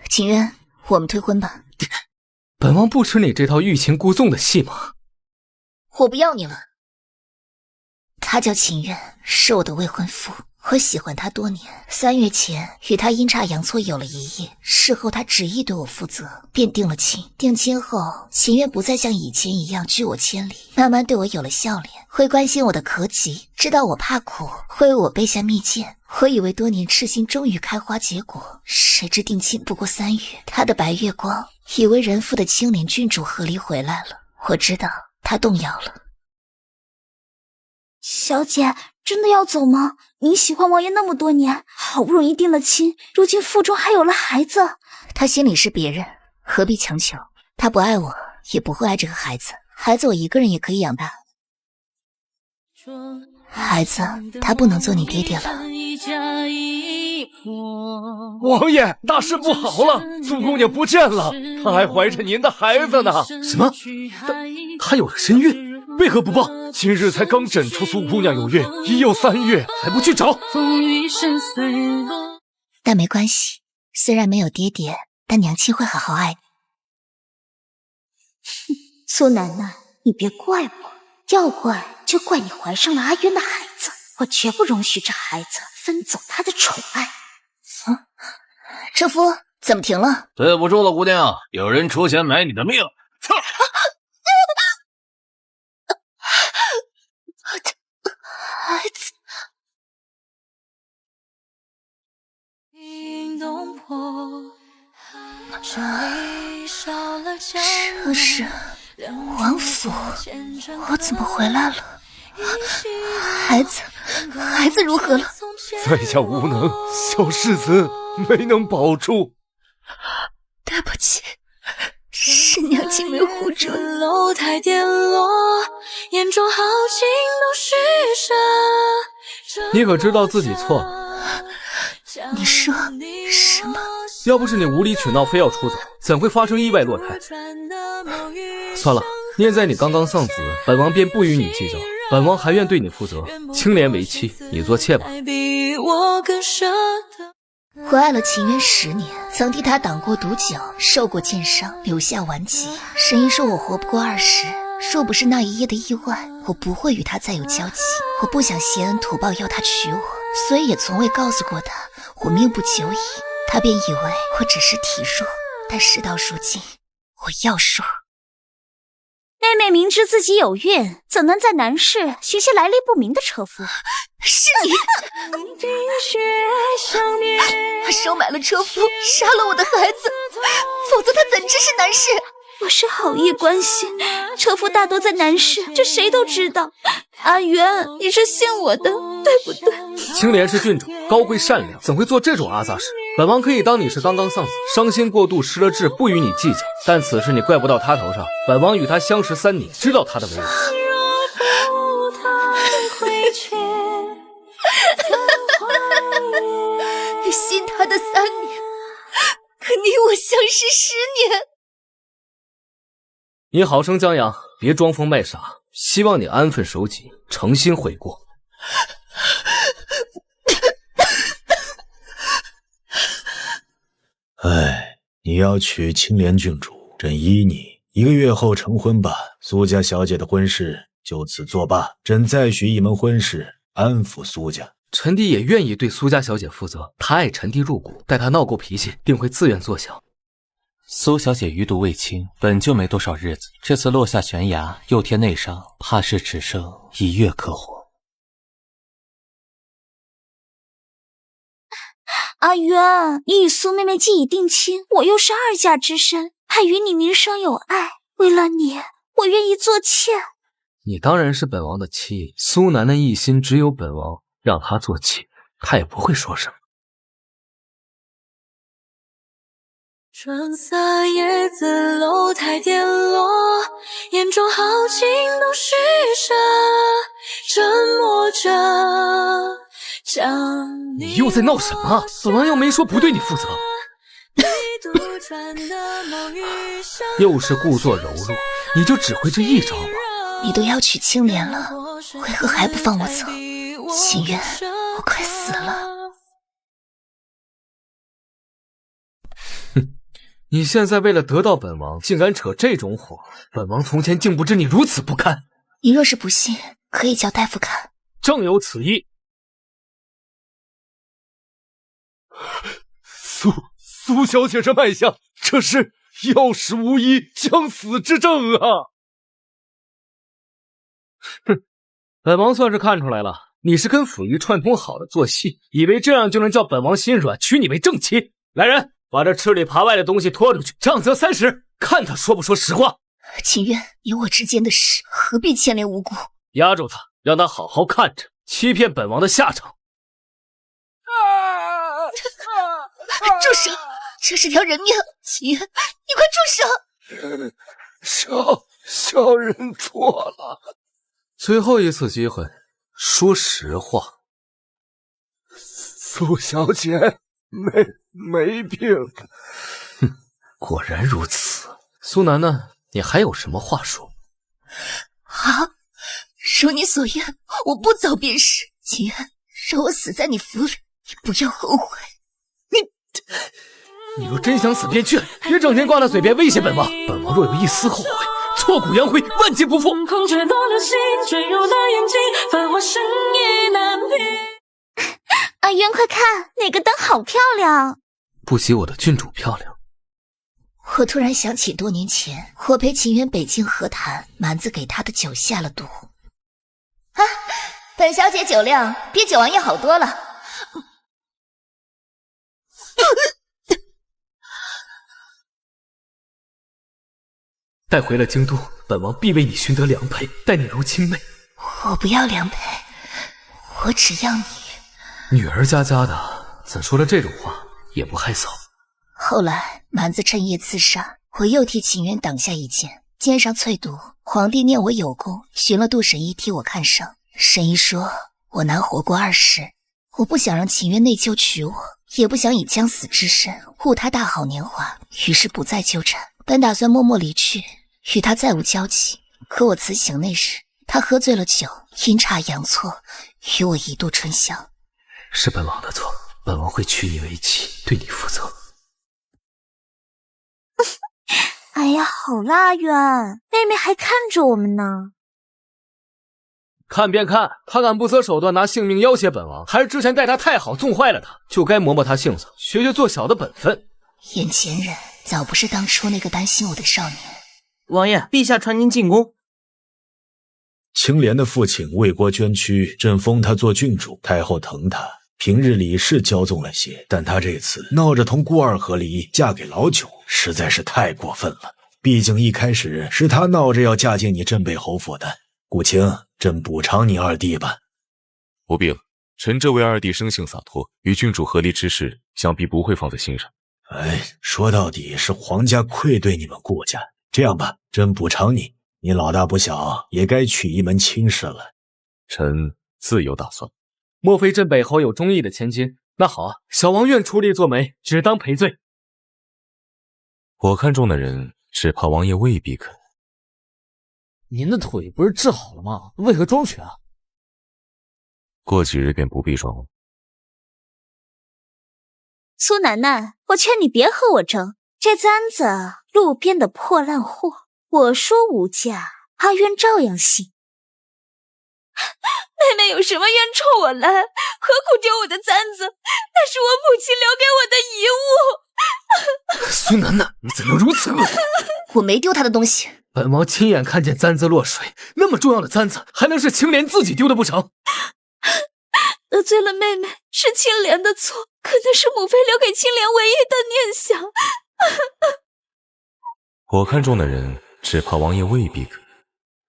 秦渊，我们退婚吧。本王不吃你这套欲擒故纵的戏码。我不要你了。他叫秦渊，是我的未婚夫。我喜欢他多年，3月前与他阴差阳错有了一夜，事后他执意对我负责，便定了亲。定亲后，秦渊不再像以前一样拒我千里，慢慢对我有了笑脸，会关心我的咳疾，知道我怕苦，会为我备下蜜饯。我以为多年痴心终于开花结果，谁知定亲不过3月，他的白月光，以为人妇的青莲郡主和离回来了。我知道他动摇了。小姐，真的要走吗？您喜欢王爷那么多年，好不容易定了亲，如今腹中还有了孩子。他心里是别人，何必强求？他不爱我，也不会爱这个孩子。孩子我一个人也可以养大。孩子，他不能做你爹爹了。王爷，大事不好了，苏姑娘不见了，她还怀着您的孩子呢。什么？她有了身孕？为何不报？今日才刚诊出苏姑娘有孕，已有3月，还不去找？但没关系，虽然没有爹爹，但娘亲会好好爱你。苏奶奶，你别怪我，要怪就怪你怀上了阿渊的孩子，我绝不容许这孩子分走他的宠爱。车夫，怎么停了？对不住了，姑娘，有人出钱买你的命。孩子，这是王府，我怎么回来了？孩子如何了？在下无能，小世子没能保住。对不起，是娘亲没护住你。楼台跌落，眼中豪情都虚设。你可知道自己错了？你说什么？要不是你无理取闹，非要出走，怎会发生意外落胎？算了，念在你刚刚丧子，本王便不与你计较。本王还愿对你负责，青莲为妻，你做妾吧。我爱了秦渊10年，曾替他挡过毒酒，受过箭伤，留下顽疾。神医说我活不过20，若不是那一夜的意外，我不会与他再有交集。我不想挟恩图报要他娶我，所以也从未告诉过他我命不久矣。他便以为我只是体弱，但事到如今，我要说。妹妹明知自己有孕，怎能在南市寻些来历不明的车夫？是你！他收买了车夫，杀了我的孩子，否则他怎知是南市？我是好意关心，车夫大多在南市，这谁都知道。阿元，你是信我的，对不对？青莲是郡主，高贵善良，怎会做这种阿杂事？本王可以当你是刚刚丧子，伤心过度失了智，不与你计较。但此事你怪不到他头上，本王与他相识3年，知道他的为人。你信他的3年，可你我相识10年。你好生将养，别装疯卖傻。希望你安分守己，诚心悔过。哎，你要娶青莲郡主，朕依你。1个月后成婚吧，苏家小姐的婚事就此作罢。朕再许一门婚事，安抚苏家。臣弟也愿意对苏家小姐负责，她爱臣弟入骨，待她闹够脾气，定会自愿作小。苏小姐余毒未清，本就没多少日子，这次落下悬崖，又添内伤，怕是只剩1月可活。阿渊，你与苏妹妹既已定亲，我又是2嫁之身，还与你名声有爱，为了你，我愿意做妾。你当然是本王的妻，苏楠的一心只有本王，让她做妾，她也不会说什么。春色叶子，楼台跌落，眼中豪情都虚设，沉默着将你又在闹什么？本王又没说不对你负责。又是故作柔弱，你就只会这一招吗？你都要娶青莲了，为何还不放我走？秦渊，我快死了。哼，你现在为了得到本王，竟敢扯这种火，本王从前竟不知你如此不堪。你若是不信，可以叫大夫看。正有此意。苏小姐这脉象，这是药石无医，将死之症啊！哼，本王算是看出来了，你是跟溥仪串通好的做戏，以为这样就能叫本王心软，娶你为正妻。来人，把这吃里扒外的东西拖出去，杖责30，看他说不说实话。秦渊，你我之间的事，何必牵连无辜？压住他，让他好好看着欺骗本王的下场。住手！这是条人命，秦渊，你快住手！小人错了。最后一次机会，说实话。苏小姐没病。哼，果然如此。苏楠楠，你还有什么话说？好，如你所愿，我不走便是。秦渊，让我死在你府里，你不要后悔。你若真想死便去，别整天挂在嘴边威胁本王。本王若有一丝后悔，挫骨扬灰，万劫不复。空却多了心，坠入了眼睛，繁华深夜难平。阿渊，快看，哪个灯好漂亮！不及我的郡主漂亮。我突然想起多年前，我陪秦渊北京和谈，蛮子给他的酒下了毒。啊，本小姐酒量比九王爷好多了。带回了京都，本王必为你寻得良配，待你如亲妹。我不要良配，我只要你。女儿家的，怎说了这种话也不害臊。后来蛮子趁夜自杀，我又替秦渊挡下一剑，肩上淬毒。皇帝念我有功，寻了杜神医替我看伤。神医说我难活过20，我不想让秦渊内疚娶我，也不想以将死之身误他大好年华，于是不再纠缠。本打算默默离去，与他再无交集。可我辞行那日，他喝醉了酒，阴差阳错与我一度春宵。是本王的错，本王会娶你为妻，对你负责。哎呀，好啦，阿渊，妹妹还看着我们呢。看便看，他敢不择手段拿性命要挟本王，还是之前待他太好，纵坏了他，就该磨磨他性子，学学做小的本分。眼前人早不是当初那个担心我的少年。王爷，陛下传您进宫。青莲的父亲为国捐躯，朕封他做郡主，太后疼他，平日里是骄纵了些，但他这次闹着同孤儿和离，嫁给老九，实在是太过分了。毕竟一开始是他闹着要嫁进你镇北侯府的。顾青，朕补偿你二弟吧。不必了，臣这位二弟生性洒脱，与郡主和离之事，想必不会放在心上。哎，说到底是皇家愧对你们顾家。这样吧，朕补偿你，你老大不小，也该娶一门亲事了。臣自有打算。莫非镇北侯有中意的千金？那好啊，小王愿出力做媒，只当赔罪。我看中的人，只怕王爷未必肯。您的腿不是治好了吗？为何装瘸啊？过几日便不必装了。苏楠楠，我劝你别和我争，这簪子路边的破烂货，我说无价，阿渊照样信。妹妹有什么冤冲我来？何苦丢我的簪子？那是我母亲留给我的遗物。苏楠楠，你怎能如此恶毒？我没丢他的东西。本王亲眼看见簪子落水，那么重要的簪子，还能是青莲自己丢的不成？得罪了妹妹是青莲的错，可那是母妃留给青莲唯一的念想。我看中的人，只怕王爷未必肯。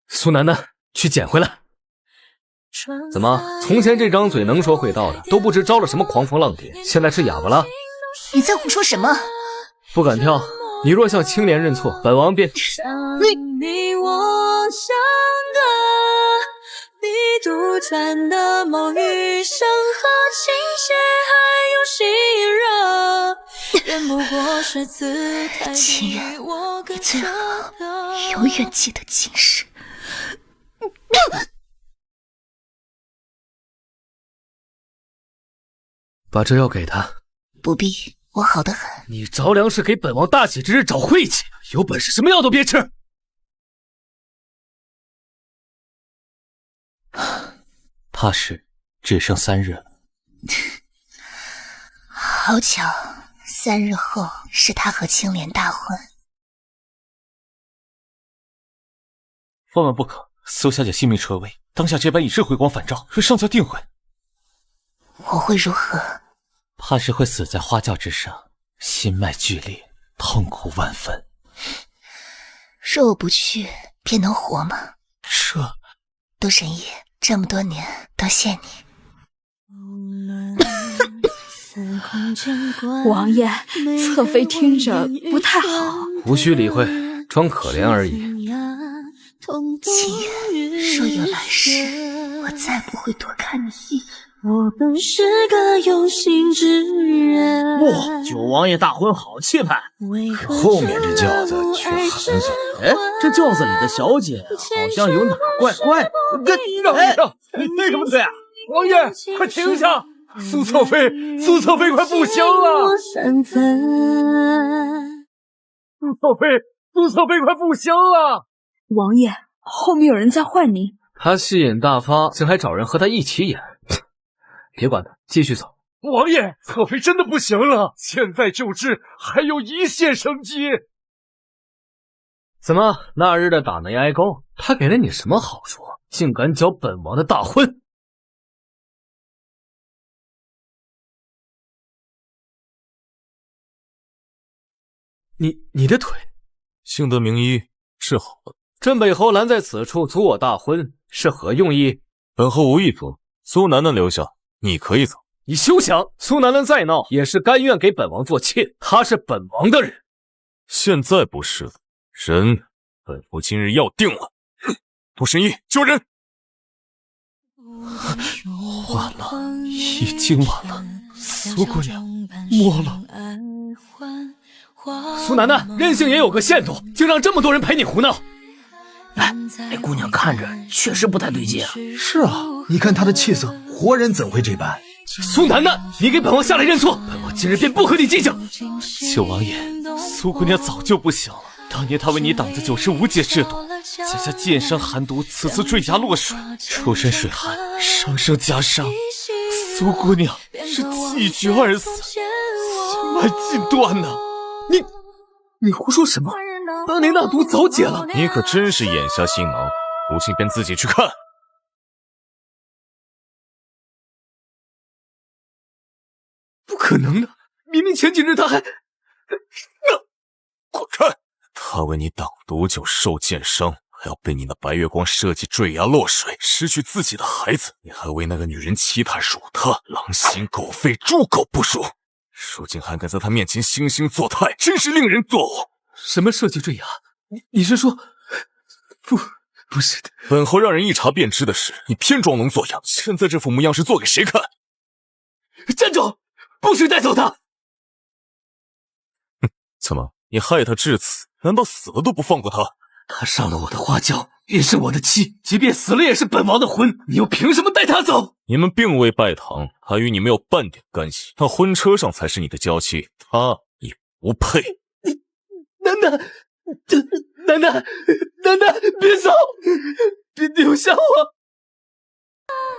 苏楠楠，去捡回来。怎么，从前这张嘴能说会道的，都不知招了什么狂风浪蝶，现在是哑巴了？你在胡说什么？不敢跳。你若向青莲认错，本王便……你我相隔，你独传的梦余生和倾泻还有心热，人不过是姿态秦渊，你最好永远记得今世。把这药给他。不必，我好得很。你着凉是给本王大喜之日找晦气，有本事什么药都别吃。怕是只剩3日了。好巧，3日后是他和青莲大婚。万万不可！苏小姐性命垂危，当下这般以势回光返照，若上轿定会，我会如何？怕是会死在花轿之上，心脉剧烈，痛苦万分。若我不去，便能活吗？这都神医，这么多年都谢你。王爷，侧妃听着不太好。无需理会，装可怜而已。秦月，若有来世，我再不会多看你一眼。我本是个有心之人。哇，九王爷大婚好气派，可后面这轿子却寒酸。哎，这轿子里的小姐好像有哪怪怪的。让一让，那个不对啊！王爷，快停下！苏侧妃快不行了！苏侧妃快不行了！王爷，后面有人在唤您。他戏瘾大发，竟还找人和他一起演。别管他，继续走。王爷，侧妃真的不行了，现在救治还有一线生机。怎么，那日的打内哀公，他给了你什么好处，竟敢搅本王的大婚？你的腿，幸得名医治好了。镇北侯拦在此处阻我大婚，是何用意？本侯无意阻，苏楠楠留下，你可以走。你休想！苏楠楠再闹，也是甘愿给本王做妾，她是本王的人。现在不是了，人本侯今日要定了。杜神医，救人！晚了，已经晚了。苏姑娘，没了。苏楠楠，任性也有个限度，竟让这么多人陪你胡闹。哎，那姑娘看着确实不太对劲啊。是啊，你看她的气色，活人怎会这般？苏楠楠，你给本王下来认错，本王今日便不和你计较。九王爷，苏姑娘早就不行了。当年她为你挡着9世无解制度，加下剑伤寒毒，此次坠崖落水，出身水寒，伤升加伤。苏姑娘是气绝而死，心脉尽断呐！你胡说什么？当年那毒早解了。你可真是眼瞎心盲，不信便自己去看。不可能的，明明前几日他还……滚开！他为你挡毒酒受剑伤，还要被你那白月光设计坠崖落水，失去自己的孩子，你还为那个女人欺他辱他，狼心狗肺，猪狗不如。如今还敢在他面前惺惺作态，真是令人作呕。什么设计坠崖？你是说……不是的，本侯让人一查便知的事，你偏装聋作哑。现在这副模样是做给谁看？站住！不许带走他！怎么，你害他至此，难道死了都不放过他？他上了我的花轿，便是我的妻，即便死了也是本王的婚，你又凭什么带他走？你们并未拜堂，他与你没有半点干系，那婚车上才是你的娇妻，他你不配。楠楠，别走，别留下我！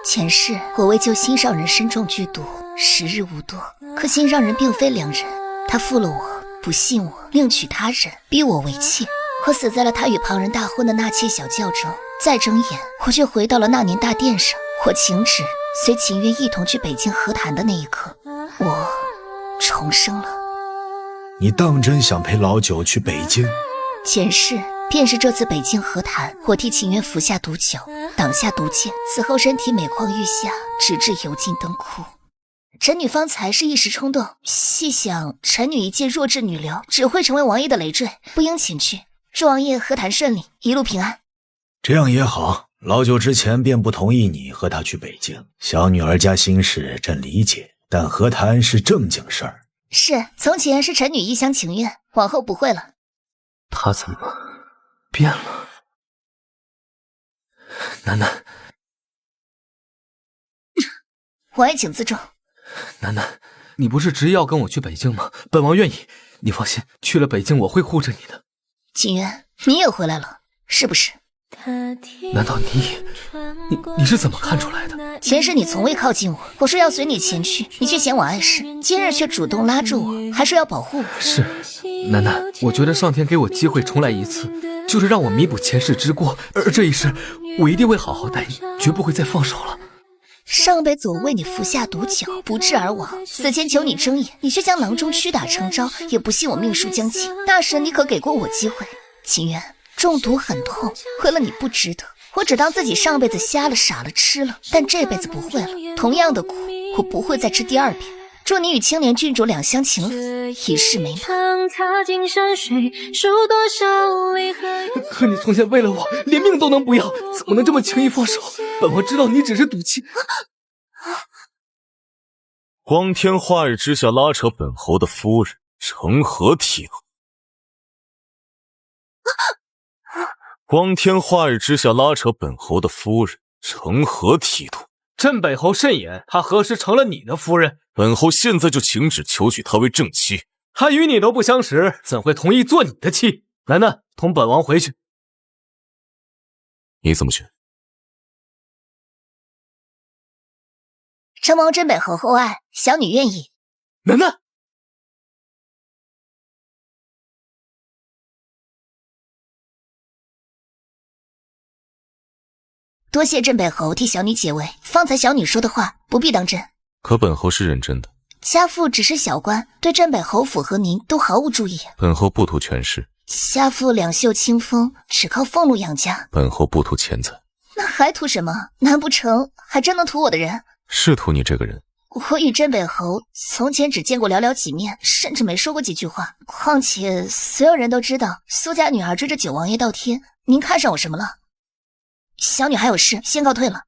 前世我为救心上人身中剧毒，时日无多，可心上人并非良人，他负了我，不信我，另娶他人，逼我为妾。我死在了他与旁人大婚的纳妾小轿中，再睁眼，我却回到了那年大殿上。我请旨，随秦渊一同去北京和谈的那一刻，我重生了。你当真想陪老九去北京？前世便是这次北京和谈，我替秦渊服下毒酒，挡下毒箭，此后身体每况愈下，直至油尽灯枯。臣女方才是一时冲动，细想臣女一介弱智女流，只会成为王爷的累赘，不应前去。祝王爷和谈顺利，一路平安。这样也好，老九之前便不同意你和他去北京，小女儿家心事朕理解，但和谈是正经事儿。是，从前是臣女一厢情愿，往后不会了。他怎么变了？楠楠，王爷请自重。楠楠，你不是执意要跟我去北京吗？本王愿意，你放心，去了北京我会护着你的。景渊，你也回来了，是不是？难道你是怎么看出来的？前世你从未靠近我，我说要随你前去，你却嫌我碍事，今日却主动拉住我，还说要保护我。是，楠楠，我觉得上天给我机会重来一次，就是让我弥补前世之过，而这一世，我一定会好好待你，绝不会再放手了。上辈子我为你服下毒酒，不治而亡，死前求你睁眼，你却将郎中屈打成招，也不信我命数将尽。大神，你可给过我机会？景渊，中毒很痛，亏了你不值得。我只当自己上辈子瞎了傻了吃了，但这辈子不会了，同样的苦我不会再吃第二遍。祝你与青莲郡主两厢情愿，一世美满。可你从前为了我连命都能不要，怎么能这么轻易放手？本王知道你只是赌气。光天化日之下拉扯本侯的夫人，成何体统？光天化日之下拉扯本侯的夫人，成何体统？镇北侯慎言，他何时成了你的夫人？本侯现在就请旨求娶她为正妻。他与你都不相识，怎会同意做你的妻？楠楠，同本王回去。你怎么选？承蒙镇北侯厚爱，小女愿意。楠楠，多谢镇北侯替小女解围，方才小女说的话不必当真。可本侯是认真的。家父只是小官，对镇北侯府和您都毫无注意。本侯不图权势，家父两袖清风，只靠俸禄养家。本侯不图钱财，那还图什么？难不成还真能图我的人？是图你这个人。我与镇北侯从前只见过寥寥几面，甚至没说过几句话。况且所有人都知道苏家女儿追着九王爷到天，您看上我什么了？小女还有事，先告退了。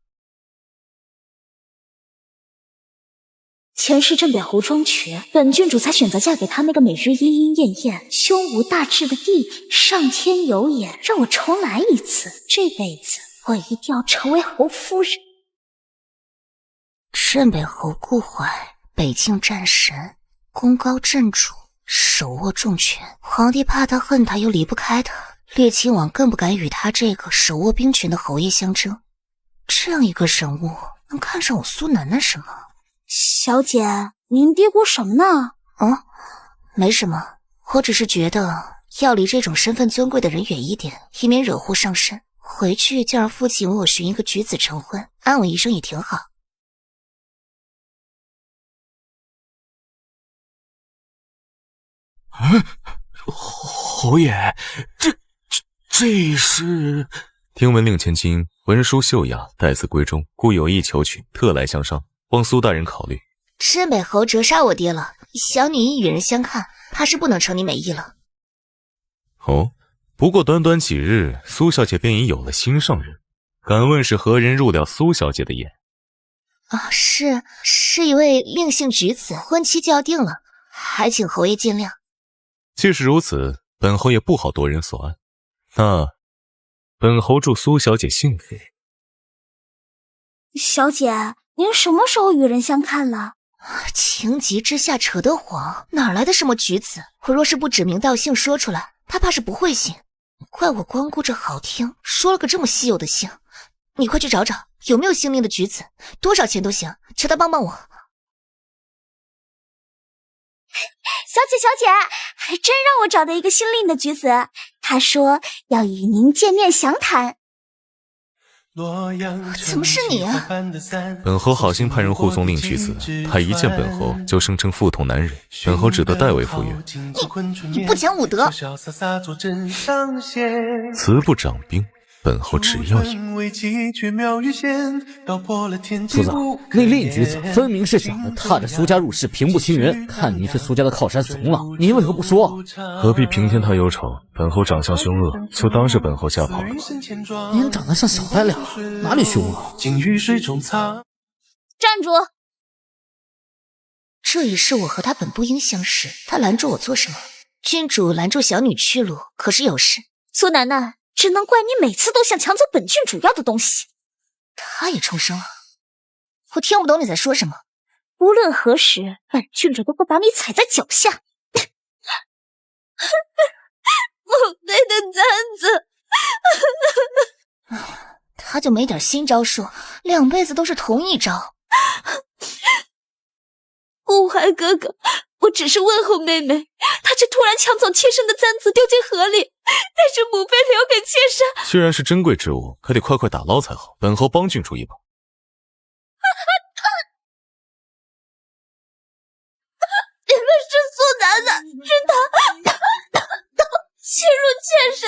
前世镇北侯庄瘸，本郡主才选择嫁给他那个每日莺莺燕燕、胸无大志的弟弟。上天有眼，让我重来一次，这辈子我一定要成为侯夫人。镇北侯顾怀，北境战神，功高震主，手握重权，皇帝怕他恨他又离不开他，列亲王更不敢与他这个手握兵权的侯爷相争。这样一个人物能看上我苏楠楠什么？小姐，您嘀咕什么呢？没什么，我只是觉得要离这种身份尊贵的人远一点，以免惹祸上身。回去就让父亲为我寻一个举子成婚，安稳一生也挺好。侯爷，这是？听闻令千金文书秀雅，待字闺中，故有意求娶，特来相商，望苏大人考虑。镇北侯折杀我爹了，小女因与人相看，怕是不能承你美意了。哦，不过短短几日，苏小姐便已有了心上人，敢问是何人入了苏小姐的眼？是一位令姓举子，婚期就要定了，还请侯爷见谅。既是如此，本侯也不好夺人所爱。那本侯祝苏小姐幸福。小姐，您什么时候与人相看了？情急之下扯得谎，哪来的什么举子？我若是不指名道姓说出来，他怕是不会信。怪我光顾着好听，说了个这么稀有的姓。你快去找找，有没有姓令的举子，多少钱都行，求他帮帮我。小姐，还真让我找到一个姓令的举子，他说要与您见面详谈。怎么是你啊？本侯好心派人护送令举子，他一见本侯就声称腹痛难忍，本侯只得代为赴约。你不讲武德！慈不掌兵，本侯只要赢。主子，那令举子分明是想着踏着苏家入室，平步青云。看您是苏家的靠山怂了，您为何不说？何必平添他忧愁？本侯长相凶恶，就当是本侯吓跑了吧。您长得像小白脸，哪里凶恶？站住！这一世我和他本不应相识，他拦住我做什么？郡主拦住小女去路，可是有事。苏楠楠，只能怪你每次都想抢走本郡主要的东西。他也重生了，我听不懂你在说什么。无论何时，本郡主都会把你踩在脚下。母妃的簪子，他就没点新招数，2辈子都是同一招。顾怀哥哥，我只是问候妹妹，她却突然抢走妾身的簪子丢进河里，但是母妃留给妾身。既然是珍贵之物，可得快快打捞才好。本侯帮郡主一把。原来是苏楠楠，是他侵入妾身，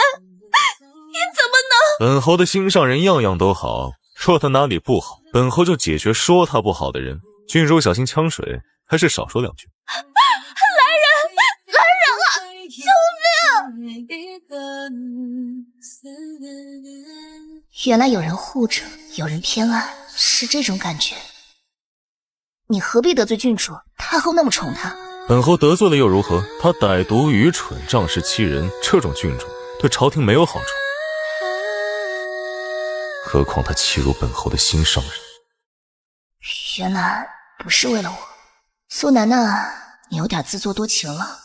你怎么能？本侯的心上人样样都好，说他哪里不好，本侯就解决说他不好的人。郡主小心呛水，还是少说2句。来人啊！救命！原来有人护着，有人偏爱，是这种感觉。你何必得罪郡主？太后那么宠他。本侯得罪了又如何？他歹毒愚蠢，仗势欺人，这种郡主对朝廷没有好处。何况他欺辱本侯的心上人。原来不是为了我，苏楠楠，你有点自作多情了。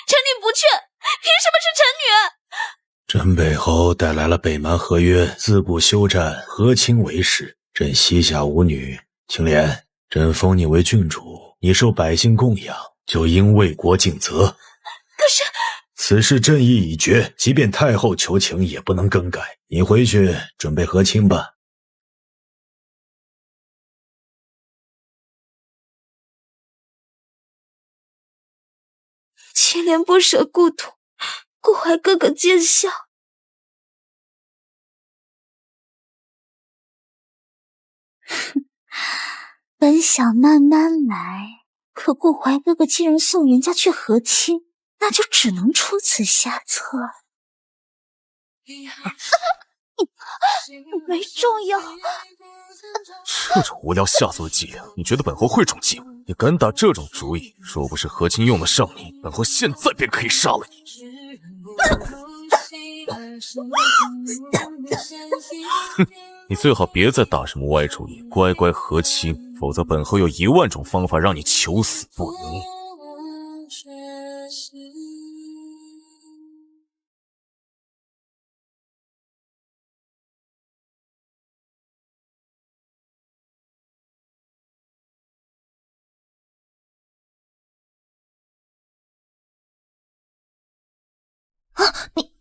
臣女不去，凭什么是臣女？朕北侯带来了北蛮合约，自不休战，和亲为实。朕膝下无女，青莲，朕封你为郡主，你受百姓供养，就应为国尽责。可是此事朕意已决，即便太后求情也不能更改。你回去准备和亲吧。青莲不舍故土，顾怀哥哥见笑。本想慢慢来，可顾怀哥哥既然送人家去和亲，那就只能出此下策。没中药。这种无聊下作的伎俩，你觉得本侯会中计吗？你敢打这种主意，若不是和亲用得上你，本侯现在便可以杀了你。哼，你最好别再打什么歪主意，乖乖和亲，否则本侯有10000种方法让你求死不得。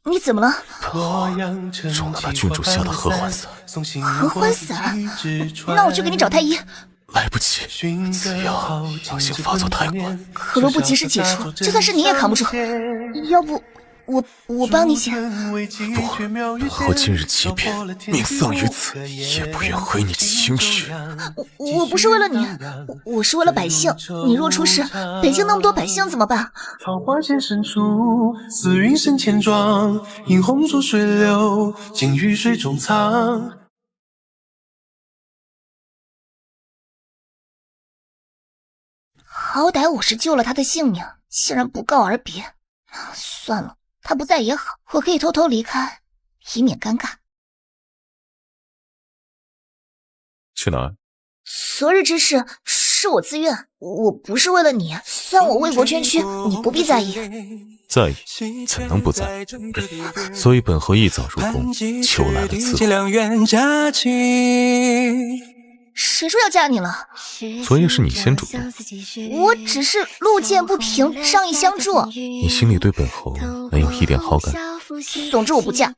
你怎么了？中了那郡主下的合欢散。合欢散？那我去给你找太医。来不及，此药药性发作太快，可若不及时解除，就算是你也扛不住。要不我帮你解。不，本侯今日即便命丧于此，也不愿毁你的清血。我不是为了你，我是为了百姓。你若出事，北京那么多百姓怎么办？桃花剑深处，似云深千庄，映红烛水流，尽于水中藏。好歹我是救了他的性命，竟然不告而别。算了，他不在也好，我可以偷偷离开，以免尴尬。去哪儿？昨日之事是我自愿，我不是为了你，算我为国捐躯，你不必在意。在意，怎能不在意？所以本侯一早入宫，求来了赐婚。谁说要嫁你了？昨夜是你先主动，我只是路见不平，仗义相助。你心里对本侯没有一点好感？总之我不嫁。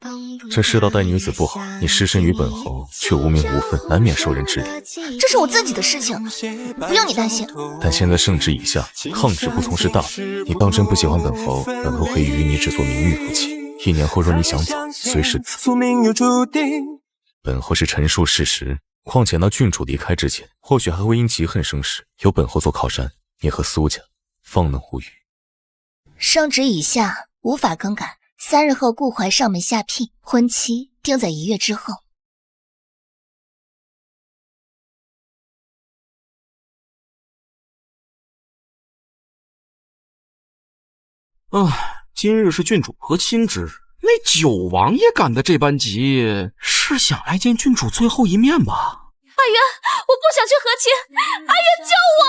这世道待女子不好，你失身于本侯，却无名无分，难免受人质疑。这是我自己的事情，不用你担心。但现在圣旨已下，抗旨不从事大法。你当真不喜欢本侯，本侯可以与你只做名誉夫妻。1年后若你想走，随时走。本侯是陈述事实。况且那郡主离开之前，或许还会因嫉恨生事，有本侯做靠山，你和苏家方能无虞。圣旨已下，无法更改。3日后顾怀上门下聘，婚期定在1月之后。今日是郡主和亲之日，那九王爷赶得这般急，是想来见郡主最后一面吧？阿渊，我不想去和亲，阿渊救我！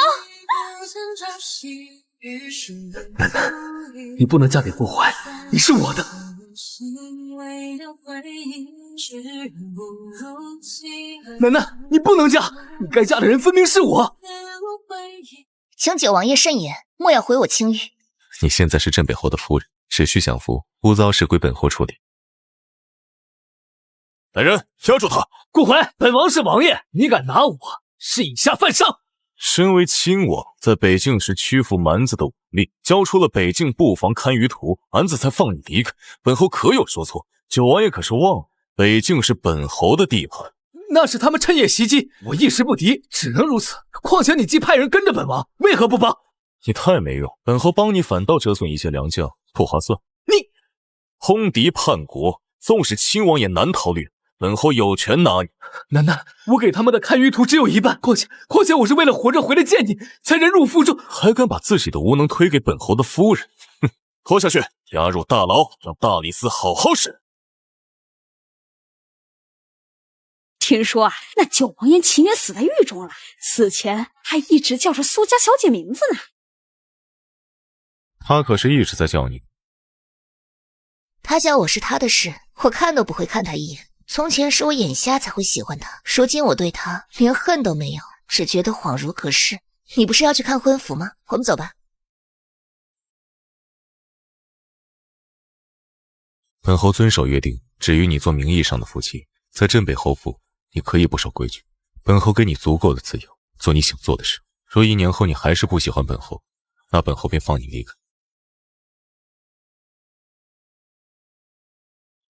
楠楠，你不能嫁给顾怀，你是我的。楠楠，你不能嫁，你该嫁的人分明是我。请九王爷慎言，莫要毁我清誉。你现在是镇北侯的夫人，只需享福，无遭事归本侯处理。来人，压住他！顾怀，本王是王爷，你敢拿我，是以下犯上。身为亲王，在北境时屈服蛮子的武力，交出了北境布防堪舆图，蛮子才放你离开。本侯可有说错？九王爷可是忘了，北境是本侯的地盘。那是他们趁夜袭击，我一时不敌，只能如此。况且你既派人跟着本王，为何不帮？你太没用，本侯帮你反倒折损一些良将，不划算。你轰敌叛国，纵使亲王也难逃掠。本侯有权拿你。楠楠，我给他们的看舆图只有一半，况且我是为了活着回来见你，才忍辱负重，还敢把自己的无能推给本侯的夫人？哼，拖下去，押入大牢，让大理寺好好审。听说啊，那九王爷秦渊死在狱中了，死前还一直叫着苏家小姐名字呢。他可是一直在叫你。他叫我是他的事，我看都不会看他一眼。从前是我眼瞎才会喜欢他，如今我对他连恨都没有，只觉得恍如隔世。你不是要去看婚服吗？我们走吧。本侯遵守约定，只与你做名义上的夫妻。在镇北侯府，你可以不守规矩，本侯给你足够的自由，做你想做的事。若1年后你还是不喜欢本侯，那本侯便放你离开。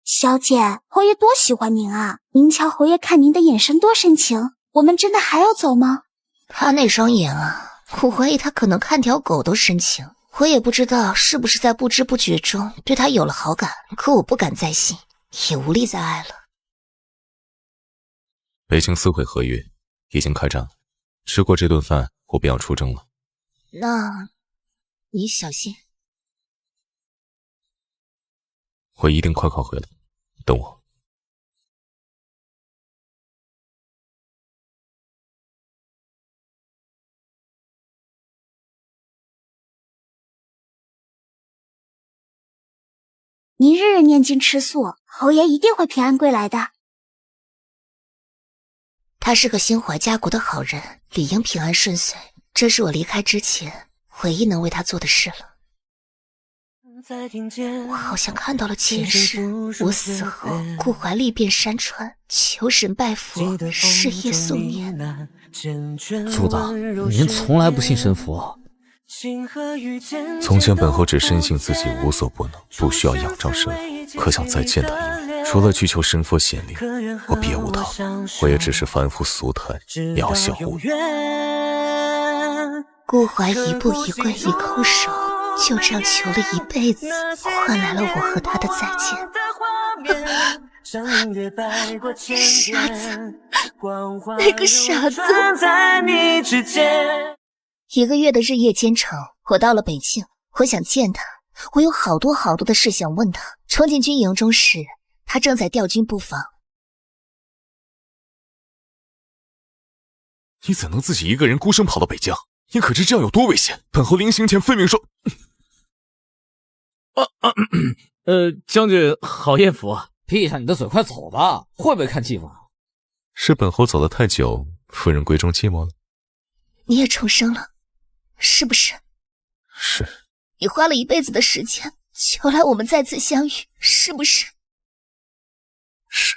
小姐，侯爷多喜欢您啊！您瞧侯爷看您的眼神多深情。我们真的还要走吗？他那双眼啊，我怀疑他可能看条狗都深情。我也不知道是不是在不知不觉中对他有了好感，可我不敢再信，也无力再爱了。北京撕毁合约，已经开战了。吃过这顿饭，我便要出征了。那，你小心。我一定快回来，等我。您日日念经吃素，侯爷一定会平安归来的。他是个心怀家国的好人，理应平安顺遂。这是我离开之前唯一能为他做的事了。我好像看到了前世，我死后顾怀力遍山川，求神拜佛，日夜诵念。主子，您从来不信神佛。从前本侯只深信自己无所不能，不需要仰仗神佛，可想再见他一面，除了祈求神佛显灵，我别无他法。我也只是凡夫俗胎，渺小无语。顾怀一步一跪一叩首，就这样求了一辈子，换来了我和他的再见。傻子，那个傻子！1个月的日夜兼程，我到了北境，我想见他，我有好多的事想问他。冲进军营中时，他正在调军布防。你怎能自己一个人孤身跑到北疆？你可知这样有多危险？本侯临行前分明说……将军好艳福，闭上你的嘴，快走吧，会不会看寂寞？是本侯走得太久，夫人闺中寂寞了。你也重生了，是不是？是。你花了一辈子的时间，求来我们再次相遇，是不是？是。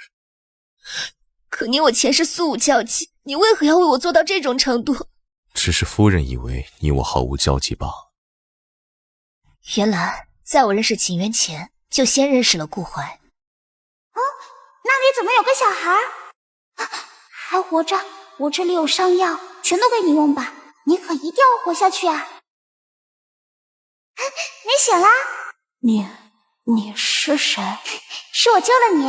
可你我前世素无交集，你为何要为我做到这种程度？只是夫人以为你我毫无交集罢了。原来在我认识秦渊前，就先认识了顾怀。那里怎么有个小孩？还活着，我这里有伤药，全都给你用吧，你可一定要活下去啊！你醒啦？你是谁？是我救了你，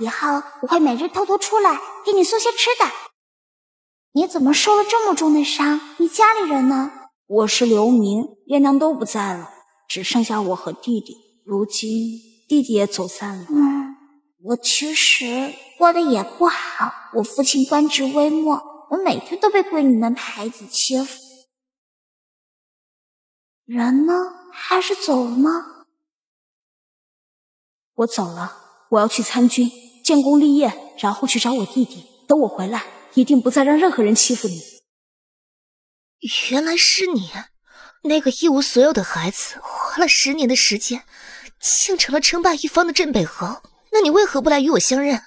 以后我会每日偷偷出来给你送些吃的。你怎么受了这么重的伤？你家里人呢？我是刘明，爹娘都不在了，只剩下我和弟弟。如今弟弟也走散了。我其实过得也不好，我父亲官职微末，我每天都被闺女们排挤欺负。人呢？还是走了吗？我走了，我要去参军，建功立业，然后去找我弟弟。等我回来，一定不再让任何人欺负你。原来是你，那个一无所有的孩子，花了10年的时间，竟成了称霸一方的镇北侯。那你为何不来与我相认？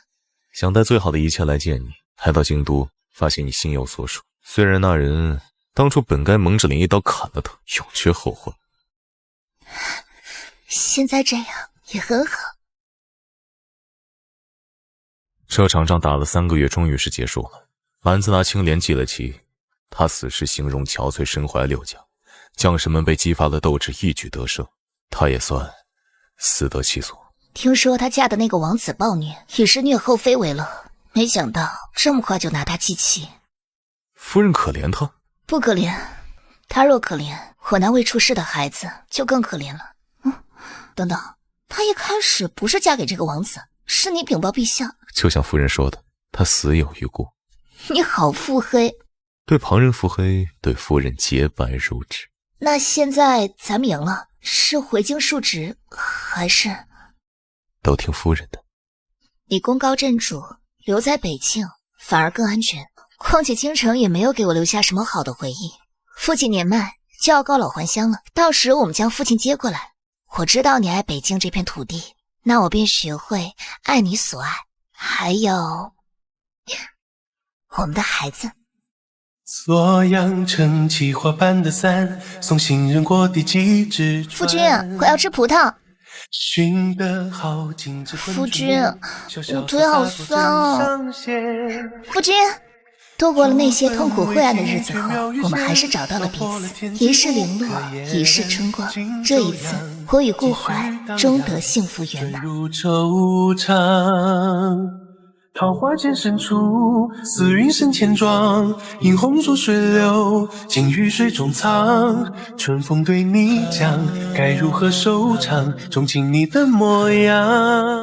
想带最好的一切来见你，来到京都，发现你心有所属。虽然那人当初本该蒙着脸一刀砍了他，永绝后患。现在这样也很好。这场仗打了3个月，终于是结束了。丸子拿青莲记了棋，他死时形容憔悴，身怀6甲，将士们被激发了斗志，一举得胜，他也算死得其所。听说她嫁的那个王子暴虐，已是虐后妃为乐，没想到这么快就拿她祭旗。夫人可怜他？不可怜，她若可怜，我那未出世的孩子就更可怜了。等等，她一开始不是嫁给这个王子，是你禀报陛下。就像夫人说的，他死有余辜。你好腹黑。对旁人腹黑，对夫人洁白如纸。那现在咱们赢了，是回京述职，还是？都听夫人的。你功高震主，留在北境反而更安全。况且京城也没有给我留下什么好的回忆。父亲年迈，就要告老还乡了，到时我们将父亲接过来。我知道你爱北京这片土地，那我便学会爱你所爱，还有我们的孩子。做养成计划般的伞，送行人过地几只夫君，我要吃葡萄。寻得好景之夫君，我腿好酸哦。夫君，度过了那些痛苦晦暗的日子后，我们还是找到了彼此，一世零落，一世春光。这一次，我与顾怀终得幸福圆满。如惆怅，桃花间深处，似云深千庄。映红如水流，尽于水中藏。春风对你讲，该如何收场？钟情你的模样。